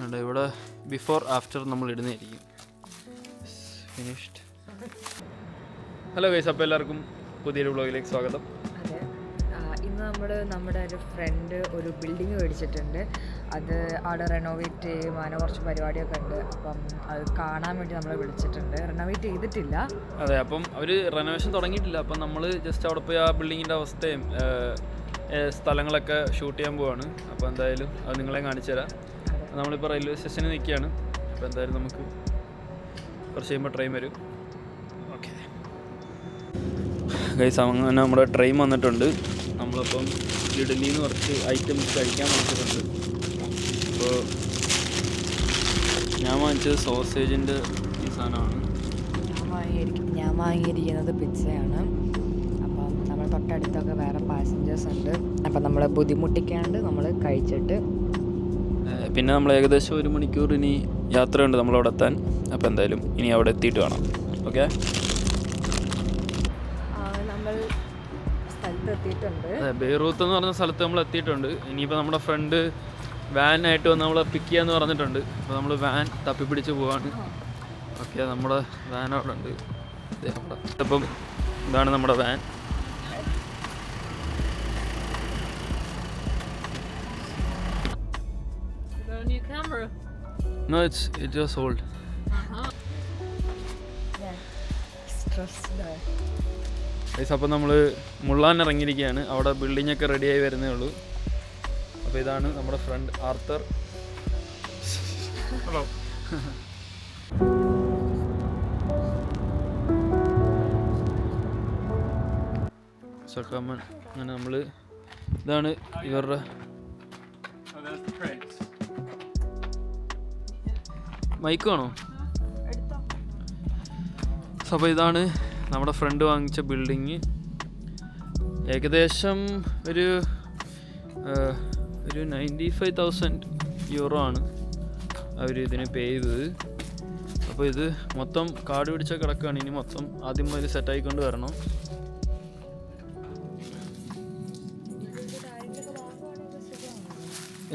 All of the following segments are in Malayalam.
ഇവിടെ ബിഫോർ ആഫ്റ്റർ നമ്മൾ ഇടുന്നതായിരിക്കും. ഫിനിഷ്ഡ്. ഹലോ ഗൈസ്, അപ്പോൾ എല്ലാവർക്കും പുതിയൊരു വ്ളോഗിലേക്ക് സ്വാഗതം. അതെ, ഇന്ന് നമ്മുടെ ഒരു ഫ്രണ്ട് ഒരു ബിൽഡിങ് മേടിച്ചിട്ടുണ്ട്. അത് അവിടെ റെനോവേറ്റ് ചെയ്യും, അങ്ങനെ കുറച്ച് പരിപാടിയൊക്കെ ഉണ്ട്. അപ്പം അത് കാണാൻ വേണ്ടി നമ്മളെ വിളിച്ചിട്ടുണ്ട്. റെനോവേറ്റ് ചെയ്തിട്ടില്ല. അതെ, അപ്പം അവർ റെനോവേഷൻ തുടങ്ങിയിട്ടില്ല. അപ്പം നമ്മൾ ജസ്റ്റ് അവിടെ പോയി ആ ബിൽഡിങ്ങിൻ്റെ അവസ്ഥയും സ്ഥലങ്ങളൊക്കെ ഷൂട്ട് ചെയ്യാൻ പോവാണ്. അപ്പോൾ എന്തായാലും അത് നിങ്ങളെ കാണിച്ചു തരാം. നമ്മളിപ്പോൾ റെയിൽവേ സ്റ്റേഷനിൽ നിൽക്കുകയാണ്. അപ്പോൾ എന്തായാലും നമുക്ക് കുറച്ച് കഴിയുമ്പോൾ ട്രെയിൻ വരും. ഓക്കെ ഗൈസ്, അങ്ങനെ നമ്മുടെ ട്രെയിൻ വന്നിട്ടുണ്ട്. നമ്മളിപ്പം ഇഡലിയിൽ നിന്ന് കുറച്ച് ഐറ്റംസ് കഴിക്കാൻ വാങ്ങിച്ചിട്ടുണ്ട്. അപ്പോൾ ഞാൻ വാങ്ങിച്ചത് സോസേജിൻ്റെ ഈ സാധനമാണ്. ഞാൻ വാങ്ങിയിരിക്കുന്നത് പിസ്സയാണ്. അപ്പം നമ്മൾ തൊട്ടടുത്തൊക്കെ വേറെ പാസഞ്ചേഴ്സ് ഉണ്ട്. അപ്പം നമ്മൾ ബുദ്ധിമുട്ടിക്കാണ്ട് നമ്മൾ കഴിച്ചിട്ട് പിന്നെ നമ്മൾ ഏകദേശം 1 മണിക്കൂർ ഇനി യാത്രയുണ്ട് നമ്മളവിടെ എത്താൻ. അപ്പോൾ എന്തായാലും ഇനി അവിടെ എത്തിയിട്ട് കാണാം. ഓക്കെ, നമ്മൾ സ്ഥലത്ത് എത്തിയിട്ടുണ്ട്. അതെ, ബെയ്റൂത്ത് എന്ന് പറഞ്ഞ സ്ഥലത്ത് നമ്മൾ എത്തിയിട്ടുണ്ട്. ഇനിയിപ്പോൾ നമ്മുടെ ഫ്രണ്ട് വാനായിട്ട് വന്ന് നമ്മളെ പിക്ക് ചെയ്യാമെന്ന് പറഞ്ഞിട്ടുണ്ട്. അപ്പോൾ നമ്മൾ വാൻ തപ്പിപ്പിടിച്ച് പോവാണ്. ഓക്കെ, നമ്മുടെ വാൻ അവിടെ ഉണ്ട്. അപ്പം ഇതാണ് നമ്മുടെ van. New camera. No, it was old. അപ്പോൾ നമ്മൾ മുള്ളാൻ ഇറങ്ങിയിരിക്കുകയാണ്. അവിടെ ബിൽഡിംഗ് ഒക്കെ റെഡിയായി വരുന്നേ ഉള്ളൂ. അപ്പോൾ ഇതാണ് നമ്മുടെ ഫ്രണ്ട് ആർത്തർ. ഹലോ. സക്കമ്മൻ. അങ്ങനെ നമ്മൾ ഇതാണ് ഇവരുടെ മൈക്ക് വേണോ? അപ്പോൾ ഇതാണ് നമ്മുടെ ഫ്രണ്ട് വാങ്ങിച്ച ബിൽഡിങ്. ഏകദേശം ഒരു 95,000 euro ആണ് അവർ ഇതിന് പേ ചെയ്തത്. അപ്പോൾ ഇത് മൊത്തം കാട് പിടിച്ച കിടക്കുകയാണ്. ഇനി മൊത്തം ആദ്യം മുതൽ സെറ്റായിക്കൊണ്ട് വരണം.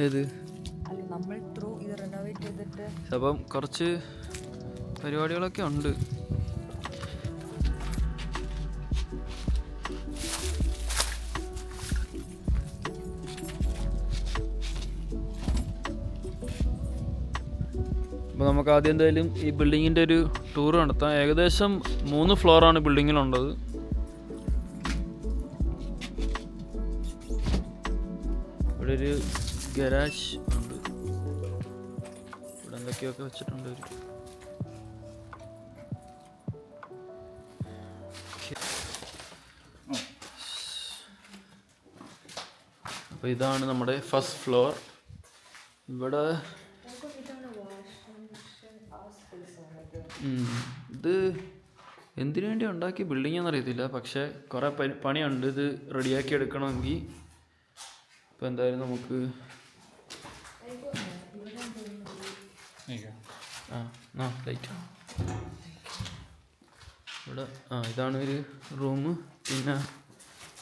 ഏത് അപ്പം കുറച്ച് പരിപാടികളൊക്കെ ഉണ്ട്. അപ്പോൾ നമുക്ക് ആദ്യം എന്തായാലും ഈ ബിൽഡിങ്ങിൻ്റെ ഒരു ടൂർ നടത്താം. ഏകദേശം 3 ഫ്ലോറാണ് ബിൽഡിങ്ങിലുള്ളത്. ഇവിടെ ഒരു ഗരാജ് ഉണ്ട്. ഇവിടെ എന്തൊക്കെയൊക്കെ വെച്ചിട്ടുണ്ട്. അപ്പോൾ ഇതാണ് നമ്മുടെ ഫസ്റ്റ് ഫ്ലോർ. ഇവിടെ ഇത് എന്തിനു വേണ്ടി ഉണ്ടാക്കിയ ബിൽഡിംഗ് എന്നറിയത്തില്ല, പക്ഷേ കുറേ പണിയുണ്ട് ഇത് റെഡിയാക്കി എടുക്കണമെങ്കിൽ. അപ്പോൾ എന്തായാലും നമുക്ക് ലൈറ്റ് ഇവിടെ ഇതാണ് ഒരു റൂം. പിന്നെ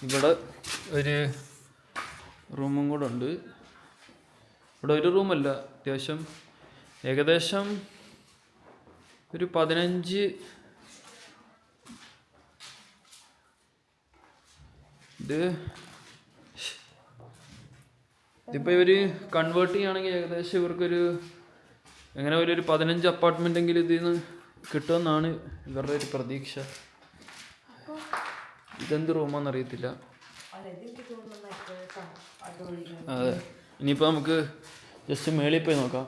ഇവിടെ ഒരു റൂമും കൂടെ ഉണ്ട്. ഇവിടെ ഒരു റൂമല്ല, അത്യാവശ്യം ഏകദേശം ഒരു 15 ഇതിപ്പോൾ ഇവർ കൺവേർട്ട് ചെയ്യുകയാണെങ്കിൽ ഏകദേശം ഇവർക്കൊരു എങ്ങനെ ഒരു 15 അപ്പാർട്ട്മെൻ്റ് എങ്കിലും ഇതിൽ നിന്ന് കിട്ടുമെന്നാണ് ഇവരുടെ ഒരു പ്രതീക്ഷ. ഇതെന്ത് റൂമാണെന്നറിയത്തില്ല. അതെ, ഇനിയിപ്പോൾ നമുക്ക് ജസ്റ്റ് മേളിൽ പോയി നോക്കാം.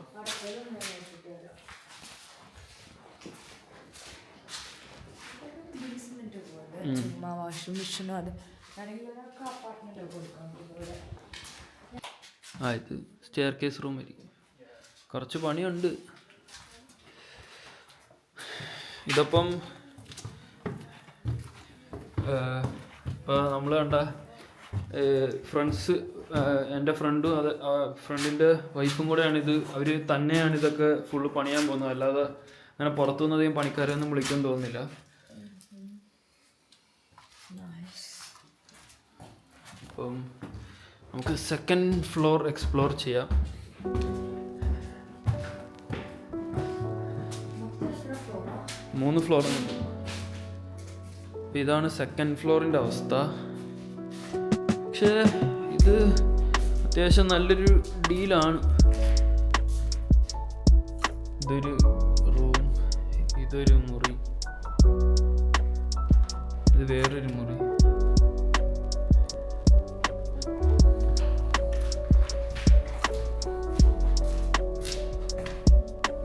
വാഷിംഗ് മെഷീനും അത് ഇത് സ്റ്റെയർ കേസ് റൂം ആയിരിക്കും. കുറച്ച് പണിയുണ്ട്. ഇതപ്പം ഇപ്പോൾ നമ്മൾ കണ്ട ഫ്രണ്ട്സ്, എൻ്റെ ഫ്രണ്ടും അത് ഫ്രണ്ടിൻ്റെ വൈഫും കൂടെയാണിത്. അവർ തന്നെയാണ് ഇതൊക്കെ ഫുള്ള് പണിയാൻ പോകുന്നത്. അല്ലാതെ അങ്ങനെ പുറത്തുനിന്ന് അധികം പണിക്കാരെയൊന്നും വിളിക്കാൻ തോന്നുന്നില്ല. അപ്പം നമുക്ക് സെക്കൻഡ് ഫ്ലോർ എക്സ്പ്ലോർ ചെയ്യാം. 3 ഫ്ലോറുണ്ട്. അപ്പോൾ ഇതാണ് സെക്കൻഡ് ഫ്ലോറിൻ്റെ അവസ്ഥ. പക്ഷേ ഇത് അത്യാവശ്യം നല്ലൊരു ഡീലാണ്. ഇതൊരു റൂം, ഇതൊരു മുറി, ഇത് വേറൊരു മുറി.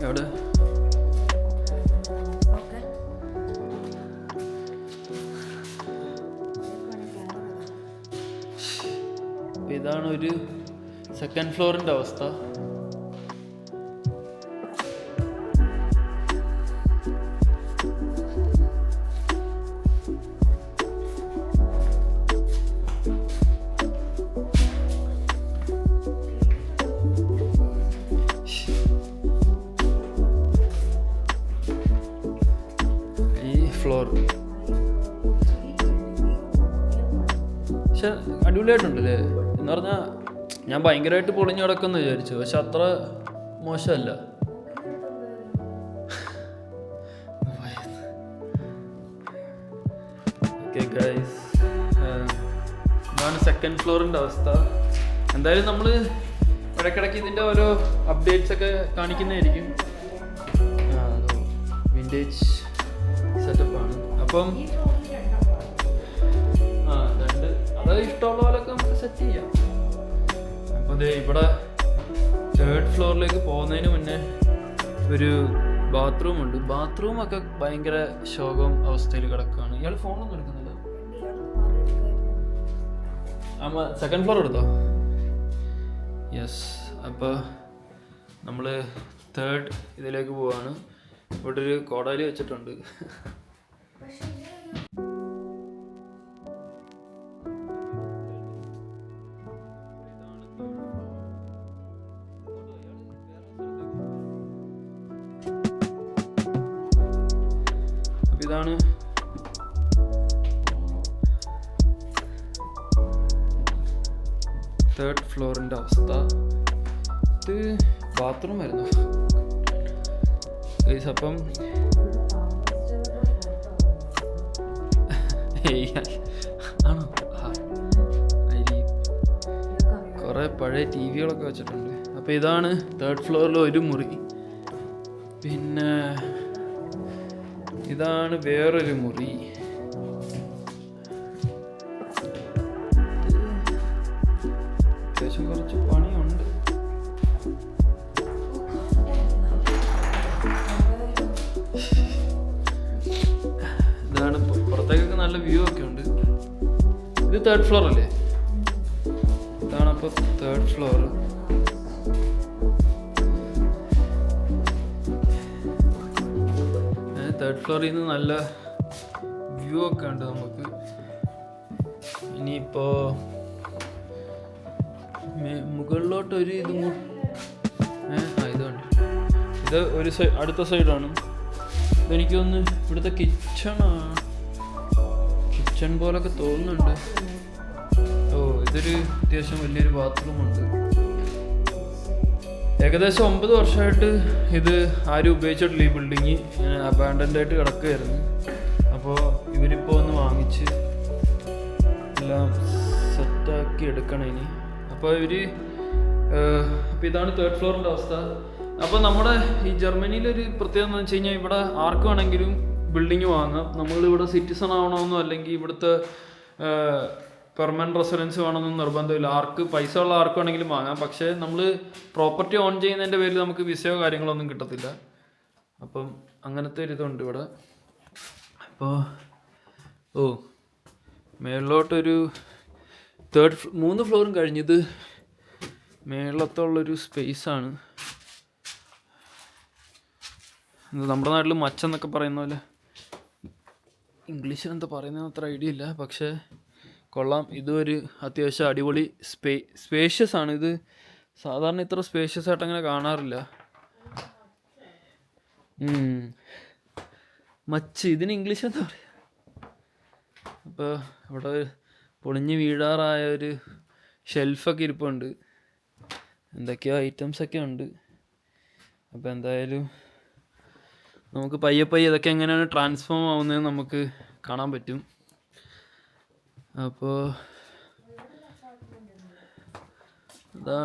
എവിടെ ഇതാണ് ഒരു സെക്കൻഡ് ഫ്ലോറിൻ്റെ അവസ്ഥ. ഫ്ലോർ പക്ഷെ അടിപൊളിയായിട്ടുണ്ടല്ലേ. എന്ന് പറഞ്ഞാൽ ഞാൻ ഭയങ്കരമായിട്ട് പൊളിഞ്ഞു കിടക്കുമെന്ന് വിചാരിച്ചു, പക്ഷെ അത്ര മോശമല്ല. ഓക്കെ ഗൈസ്, ഇതാണ് സെക്കൻഡ് ഫ്ലോറിൻ്റെ അവസ്ഥ. എന്തായാലും നമ്മൾ ഇടയ്ക്കിടയ്ക്ക് ഇതിൻ്റെ ഓരോ അപ്ഡേറ്റ്സ് ഒക്കെ കാണിക്കുന്നതായിരിക്കും. വിൻറ്റേജ് സെറ്റപ്പാണ്. അപ്പം അത് ഇഷ്ടമുള്ള പോലൊക്കെ നമുക്ക് സെറ്റ് ചെയ്യാം. അപ്പോൾ ദേ ഇവിടെ 3rd ഫ്ലോറിലേക്ക് പോകുന്നതിന് മുന്നേ ഒരു ബാത്റൂം ഉണ്ട്. ബാത്റൂമൊക്കെ ഭയങ്കര ശോകം അവസ്ഥയിൽ കിടക്കുകയാണ്. ഇയാൾ ഫോണൊന്നും എടുക്കുന്നില്ല. സെക്കൻഡ് ഫ്ലോർ എടുത്തോ? യെസ്. അപ്പോൾ നമ്മൾ 3rd ഇതിലേക്ക് പോവാണ്. ഇവിടെ ഒരു കോടാലി വെച്ചിട്ടുണ്ട്. ഇതാണ് 3rd ഫ്ലോറിൻ്റെ അവസ്ഥ. ഇത് ബാത്റൂം ആയിരുന്നു. അപ്പം ആണോ? കുറേ പഴയ TV-കളൊക്കെ വെച്ചിട്ടുണ്ട്. അപ്പോൾ ഇതാണ് 3rd ഫ്ലോറിൽ ഒരു മുറി. പിന്നെ ഇതാണ് വേറൊരു മുറി. അത്യാവശ്യം കുറച്ച് പണിയുണ്ട്. ഇതാണ് പുറത്തേക്കൊക്കെ നല്ല വ്യൂ ഒക്കെ ഉണ്ട്. ഇത് 3rd ഫ്ലോർ അല്ലേ? ഇതാണ് അപ്പോൾ 3rd ഫ്ലോർ. തേർഡ് ഫ്ലോറിൽ നിന്ന് നല്ല വ്യൂ ഒക്കെ ഉണ്ട് നമുക്ക്. ഇനിയിപ്പോൾ മുകളിലോട്ടൊരു ഇതുണ്ട്. ഇത് ഒരു അടുത്ത സൈഡാണ്. ഇതെനിക്ക് തോന്നുന്നു ഇവിടുത്തെ കിച്ചൺ പോലൊക്കെ തോന്നുന്നുണ്ട്. ഓ, ഇതൊരു അത്യാവശ്യം വലിയൊരു ബാത്റൂമുണ്ട്. ഏകദേശം 9 വർഷമായിട്ട് ഇത് ആരും ഉപയോഗിച്ചിട്ടില്ല. ഈ ബിൽഡിങ് അബാൻഡൻഡ് ആയിട്ട് കിടക്കുകയായിരുന്നു. അപ്പോൾ ഇവരിപ്പോൾ ഒന്ന് വാങ്ങിച്ച് എല്ലാം സെറ്റാക്കി എടുക്കണം ഇനി. അപ്പോൾ ഇതാണ് 3rd ഫ്ലോറിൻ്റെ അവസ്ഥ. അപ്പോൾ നമ്മുടെ ഈ ജർമ്മനിയിലൊരു പ്രത്യേകത എന്ന് വെച്ച് കഴിഞ്ഞാൽ ഇവിടെ ആർക്ക് വേണമെങ്കിലും ബിൽഡിങ് വാങ്ങാം. നമ്മളിവിടെ സിറ്റിസൺ ആവണമെന്നോ അല്ലെങ്കിൽ ഇവിടുത്തെ പെർമനൻറ്റ് റെസിഡൻസ് വേണമെന്നൊന്നും നിർബന്ധമില്ല. പൈസ ഉള്ള ആർക്ക് വേണമെങ്കിലും വാങ്ങാം. പക്ഷേ നമ്മൾ പ്രോപ്പർട്ടി ഓൺ ചെയ്യുന്നതിൻ്റെ പേരിൽ നമുക്ക് വിസയോ കാര്യങ്ങളൊന്നും കിട്ടത്തില്ല. അപ്പം അങ്ങനത്തെ ഒരു ഇതുണ്ട് ഇവിടെ. അപ്പോൾ മേളിലോട്ടൊരു 3 ഫ്ലോറും കഴിഞ്ഞത് മേളിലത്തുള്ളൊരു സ്പേസാണ്. നമ്മുടെ നാട്ടിൽ മച്ചെന്നൊക്കെ പറയുന്ന പോലെ, ഇംഗ്ലീഷിൽ എന്താ പറയുന്നതെന്ന് അത്ര ഐഡിയ ഇല്ല. പക്ഷേ കൊള്ളാം. ഇതൊരു അത്യാവശ്യം അടിപൊളി സ്പേഷ്യസ് ആണ്. ഇത് സാധാരണ ഇത്ര സ്പേഷ്യസ് ആയിട്ട് അങ്ങനെ കാണാറില്ല. മച്ച് ഇതിന് ഇംഗ്ലീഷ് എന്താ പറയുക? അപ്പോൾ ഇവിടെ പൊളിഞ്ഞ് വീഴാറായ ഒരു ഷെൽഫൊക്കെ ഇരിപ്പുണ്ട്. എന്തൊക്കെയോ ഐറ്റംസൊക്കെ ഉണ്ട്. അപ്പോൾ എന്തായാലും നമുക്ക് പയ്യെ പയ്യെ ഇതൊക്കെ എങ്ങനെയാണ് ട്രാൻസ്ഫോം ആവുന്നതെന്ന് നമുക്ക് കാണാൻ പറ്റും. അപ്പോൾ ഇതാ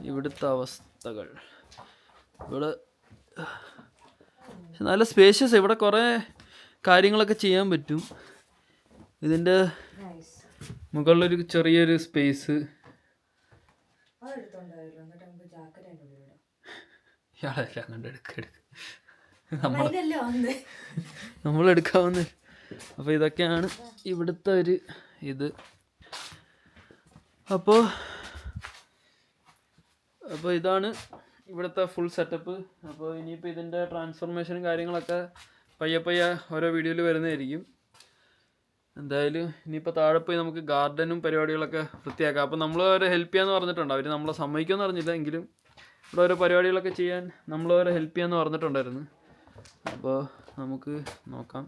ഇവിടുത്തെ അവസ്ഥകൾ. ഇവിടെ നല്ല സ്പേഷ്യസ്, ഇവിടെ കുറേ കാര്യങ്ങളൊക്കെ ചെയ്യാൻ പറ്റും. ഇതിൻ്റെ മുകളിലൊരു ചെറിയൊരു സ്പേസ്. ഇയാളെല്ലാം കണ്ട് എടുക്ക നമ്മൾ എടുക്കാവുന്ന. അപ്പോൾ ഇതൊക്കെയാണ് ഇവിടുത്തെ ഒരു ഇത്. അപ്പോൾ ഇതാണ് ഇവിടുത്തെ ഫുൾ സെറ്റപ്പ്. അപ്പോൾ ഇനിയിപ്പോൾ ഇതിൻ്റെ ട്രാൻസ്ഫോർമേഷനും കാര്യങ്ങളൊക്കെ പയ്യെ പയ്യെ ഓരോ വീഡിയോയിൽ വരുന്നതായിരിക്കും. എന്തായാലും ഇനിയിപ്പോൾ താഴെ പോയി നമുക്ക് ഗാർഡനും പരിപാടികളൊക്കെ വൃത്തിയാക്കാം. അപ്പോൾ നമ്മൾ അവരെ ഹെൽപ്പ് ചെയ്യാമെന്ന് പറഞ്ഞിട്ടുണ്ട്. അവർ നമ്മളെ സമ്മതിക്കുമെന്ന് പറഞ്ഞില്ല, എങ്കിലും ഇവിടെ ഓരോ പരിപാടികളൊക്കെ ചെയ്യാൻ നമ്മൾ അവരെ ഹെൽപ്പ് ചെയ്യാമെന്ന് പറഞ്ഞിട്ടുണ്ടായിരുന്നു. അപ്പോൾ നമുക്ക് നോക്കാം.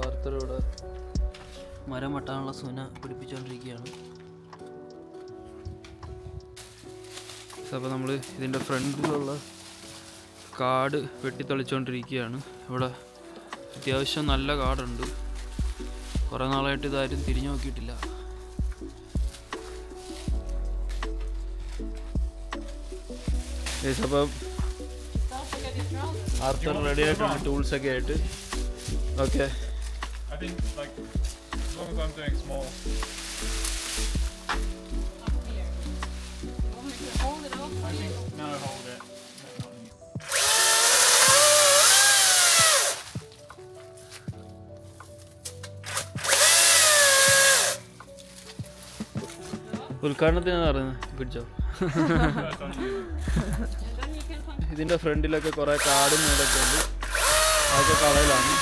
ആർത്തറിവിടെ മരം വെട്ടാനുള്ള സുന പിടിപ്പിച്ചുകൊണ്ടിരിക്കുകയാണ്. അപ്പോൾ നമ്മൾ ഇതിൻ്റെ ഫ്രണ്ടിലുള്ള കാട് വെട്ടിത്തെളിച്ചുകൊണ്ടിരിക്കുകയാണ്. ഇവിടെ അത്യാവശ്യം നല്ല കാടുണ്ട്. കുറേ നാളായിട്ട് ഇതാരും തിരിഞ്ഞു നോക്കിയിട്ടില്ല. അപ്പം ആർത്തർ റെഡി ആയിട്ടുണ്ട് ടൂൾസൊക്കെ ആയിട്ട്. Okay, I think like as long as I'm doing small. Here. You want me to hold it off? I think no, hold it. No, not me. ഉദ്ഘാടനത്തിനാണ് പറയുന്നത്. Good job. That's on you. And then you can come. ഇതിൻ്റെ ഫ്രണ്ടിലൊക്കെ കുറേ കാടും ഇതൊക്കെ ഉണ്ട്. അതൊക്കെ കളയിലാണ്.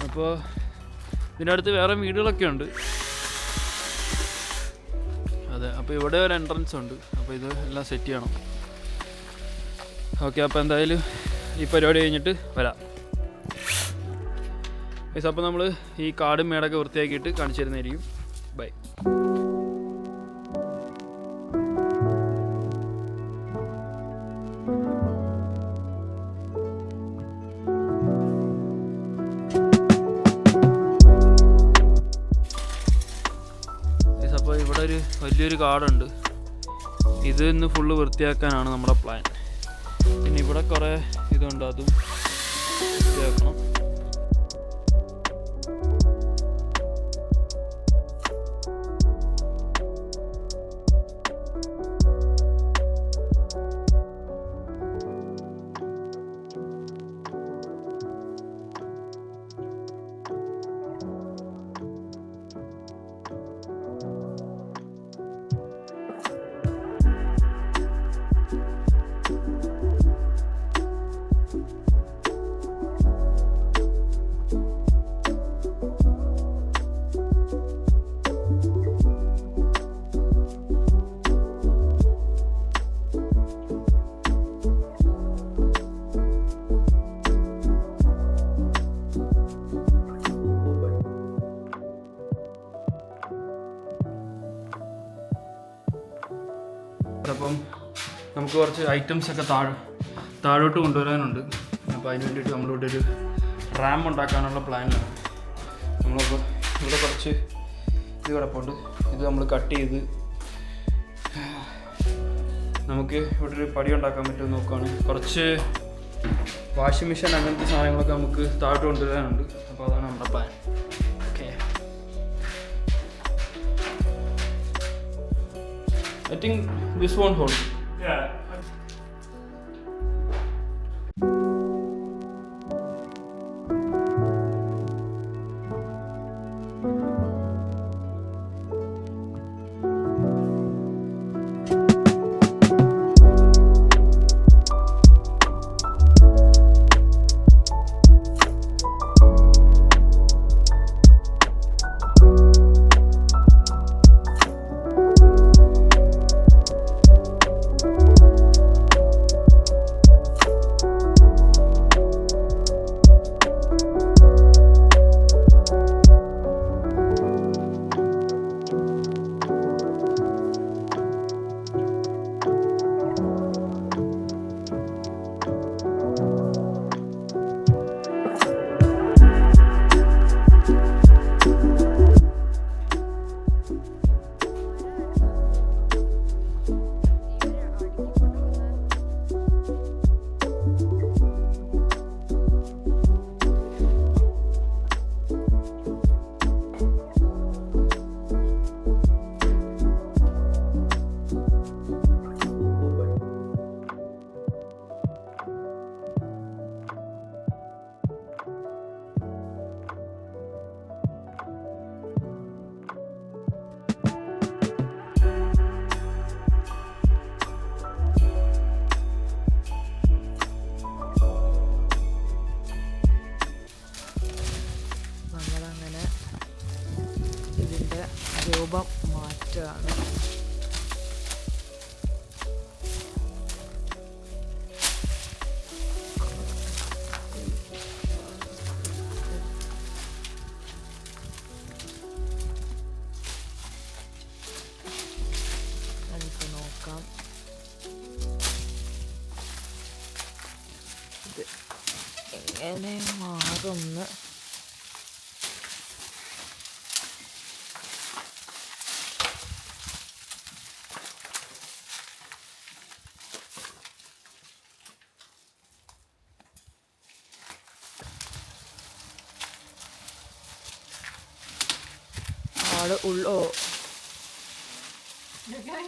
അപ്പോൾ ഇതിൻ്റെ അടുത്ത് വേറെ വീടുകളൊക്കെ ഉണ്ട്. അതെ, അപ്പോൾ ഇവിടെ ഒരു എൻട്രൻസ് ഉണ്ട്. അപ്പോൾ ഇത് എല്ലാം സെറ്റ് ചെയ്യണം. ഓക്കെ, അപ്പോൾ എന്തായാലും ഈ പരിപാടി കഴിഞ്ഞിട്ട് വരാം. അപ്പോൾ നമ്മൾ ഈ കാടും മേടൊക്കെ വൃത്തിയാക്കിയിട്ട് കാണിച്ചു തരുന്നതായിരിക്കും. ബൈ. അപ്പോൾ ഇവിടെ ഒരു വലിയൊരു കാടുണ്ട്. ഇത് ഇന്ന് ഫുള്ള് വൃത്തിയാക്കാനാണ് നമ്മുടെ പ്ലാൻ. പിന്നെ ഇവിടെ കുറേ ഇതുണ്ട്, അതും വൃത്തിയാക്കണം. അപ്പം നമുക്ക് കുറച്ച് ഐറ്റംസൊക്കെ താഴോട്ട് കൊണ്ടുവരാനുണ്ട്. അപ്പോൾ അതിന് വേണ്ടിയിട്ട് നമ്മളിവിടെ ഒരു റാം ഉണ്ടാക്കാനുള്ള പ്ലാനിലാണ്. നമ്മളപ്പോൾ ഇവിടെ കുറച്ച് ഇത് കിടപ്പുണ്ട്. ഇത് നമ്മൾ കട്ട് ചെയ്ത് നമുക്ക് ഇവിടെ ഒരു പടി ഉണ്ടാക്കാൻ പറ്റുമെന്ന് നോക്കുകയാണ്. കുറച്ച് വാഷിംഗ് മെഷീൻ അങ്ങനത്തെ സാധനങ്ങളൊക്കെ നമുക്ക് താഴോട്ട് കൊണ്ടുവരാനുണ്ട്. അപ്പോൾ അതാണ് നമ്മുടെ plan. Okay, I think this won't hold. Yeah. രൂപം മാറ്റുകയാണ്. നമുക്ക് നോക്കാം ഇത് എങ്ങനെ മാറുമെന്ന്. ആള് ഉള്ളോ? You okay?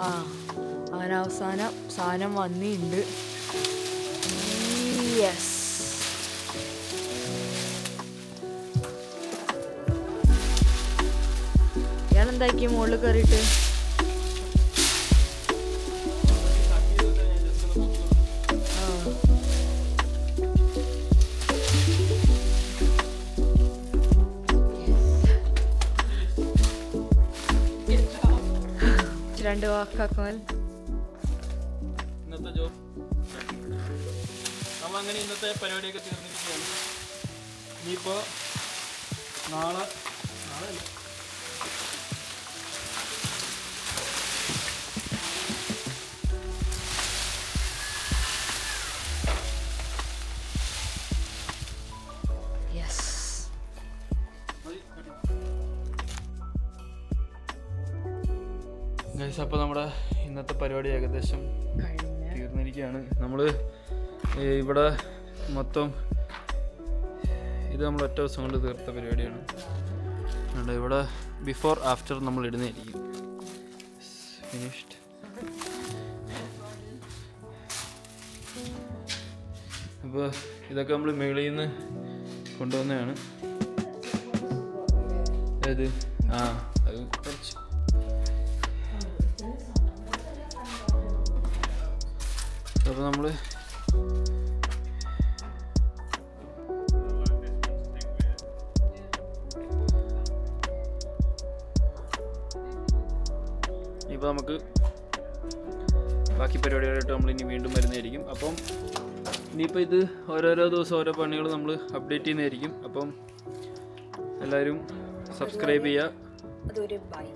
ആ അങ്ങനെ അവസാനം സാധനം വന്നിട്ടുണ്ട്. യെസ്, ഞാൻ എന്താക്കി മുകളിൽ കയറിയിട്ട് രണ്ട് വാക്കാക്കുവാൻ. ഇന്നത്തെ ജോബ് നമ്മളങ്ങനെ ഇന്നത്തെ പരിപാടിയൊക്കെ തീർന്നിരിക്കുകയാണ്. ഇനിയിപ്പോൾ നാളെ അല്ല യെസ്, ഗൈസ്, അപ്പോൾ നമ്മുടെ ഇന്നത്തെ പരിപാടി ഏകദേശം കഴിഞ്ഞ തീർന്നിരിക്കുകയാണ്. നമ്മൾ ഇവിടെ മൊത്തം ഇത് നമ്മൾ ഒറ്റ ദിവസം കൊണ്ട് തീർത്ത പരിപാടിയാണ്. അതുകൊണ്ട് ഇവിടെ ബിഫോർ ആഫ്റ്റർ നമ്മൾ ഇടുന്നതായിരിക്കും. ഫിനിഷ്ഡ്. അപ്പോൾ ഇതൊക്കെ നമ്മൾ മേളിൽ നിന്ന് കൊണ്ടുവന്നതാണ്. അത് അത് കുറച്ച് അപ്പോൾ നമ്മൾ ഇപ്പോൾ നമുക്ക് ബാക്കി പരിപാടികളായിട്ട് നമ്മൾ ഇനി വീണ്ടും വരുന്നതായിരിക്കും. അപ്പം ഇനിയിപ്പോൾ ഇത് ഓരോരോ ദിവസം ഓരോ പണികൾ നമ്മൾ അപ്ഡേറ്റ് ചെയ്യുന്നതായിരിക്കും. അപ്പം എല്ലാവരും സബ്സ്ക്രൈബ് ചെയ്യുക. അതൊരു ബൈ.